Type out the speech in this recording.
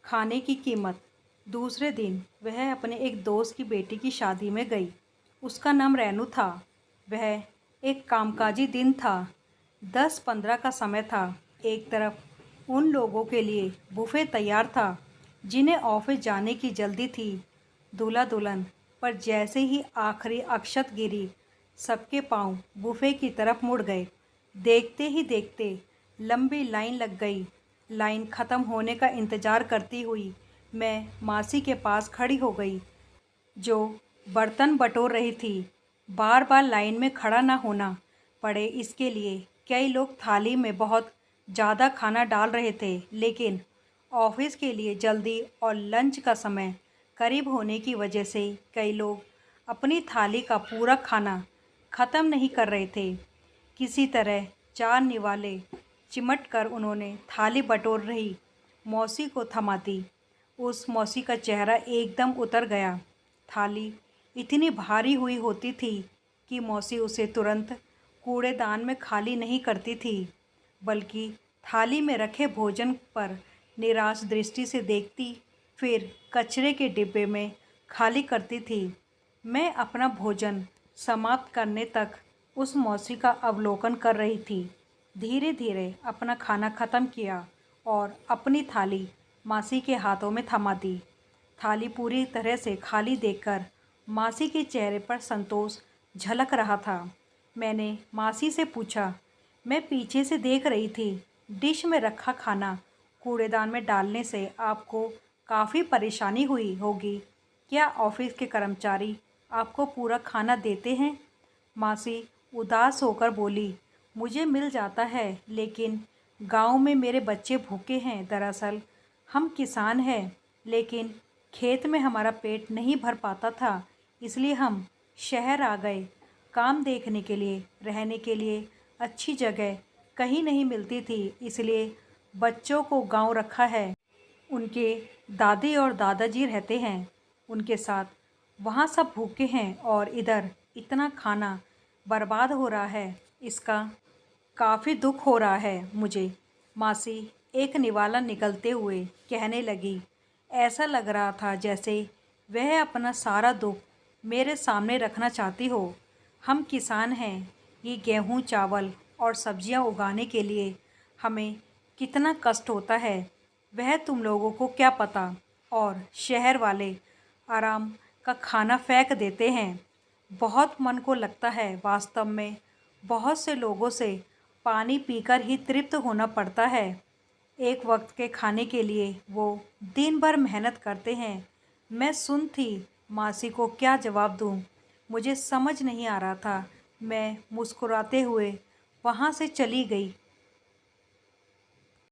खाने की कीमत। दूसरे दिन वह अपने एक दोस्त की बेटी की शादी में गई। उसका नाम रैनू था। वह एक कामकाजी दिन था। 10-15 का समय था। एक तरफ उन लोगों के लिए बुफे तैयार था जिन्हें ऑफिस जाने की जल्दी थी। दूल्हा दुल्हन पर जैसे ही आखिरी अक्षत गिरी, सबके पांव बुफे की तरफ मुड़ गए। देखते ही देखते लंबी लाइन लग गई। लाइन ख़त्म होने का इंतज़ार करती हुई मैं मासी के पास खड़ी हो गई, जो बर्तन बटोर रही थी। बार बार लाइन में खड़ा ना होना पड़े इसके लिए कई लोग थाली में बहुत ज़्यादा खाना डाल रहे थे, लेकिन ऑफिस के लिए जल्दी और लंच का समय करीब होने की वजह से कई लोग अपनी थाली का पूरा खाना ख़त्म नहीं कर रहे थे। किसी तरह 4 निवाले चिमट कर उन्होंने थाली बटोर रही मौसी को थमा दी। उस मौसी का चेहरा एकदम उतर गया। थाली इतनी भारी हुई होती थी कि मौसी उसे तुरंत कूड़ेदान में खाली नहीं करती थी, बल्कि थाली में रखे भोजन पर निराश दृष्टि से देखती, फिर कचरे के डिब्बे में खाली करती थी। मैं अपना भोजन समाप्त करने तक उस मौसी का अवलोकन कर रही थी। धीरे धीरे अपना खाना ख़त्म किया और अपनी थाली मासी के हाथों में थमा दी। थाली पूरी तरह से खाली देखकर मासी के चेहरे पर संतोष झलक रहा था। मैंने मासी से पूछा, मैं पीछे से देख रही थी, डिश में रखा खाना कूड़ेदान में डालने से आपको काफ़ी परेशानी हुई होगी। क्या ऑफिस के कर्मचारी आपको पूरा खाना देते हैं? मासी उदास होकर बोली, मुझे मिल जाता है, लेकिन गांव में मेरे बच्चे भूखे हैं। दरअसल हम किसान हैं, लेकिन खेत में हमारा पेट नहीं भर पाता था, इसलिए हम शहर आ गए काम देखने के लिए। रहने के लिए अच्छी जगह कहीं नहीं मिलती थी, इसलिए बच्चों को गांव रखा है। उनके दादी और दादाजी रहते हैं उनके साथ। वहाँ सब भूखे हैं और इधर इतना खाना बर्बाद हो रहा है, इसका काफ़ी दुख हो रहा है मुझे। मासी एक निवाला निकलते हुए कहने लगी। ऐसा लग रहा था जैसे वह अपना सारा दुख मेरे सामने रखना चाहती हो। हम किसान हैं, ये गेहूँ, चावल और सब्जियां उगाने के लिए हमें कितना कष्ट होता है, वह तुम लोगों को क्या पता। और शहर वाले आराम का खाना फेंक देते हैं। बहुत मन को लगता है। वास्तव में बहुत से लोगों से पानी पीकर ही तृप्त होना पड़ता है। एक वक्त के खाने के लिए वो दिन भर मेहनत करते हैं। मैं सुन थी मासी को क्या जवाब दूँ, मुझे समझ नहीं आ रहा था। मैं मुस्कुराते हुए वहाँ से चली गई।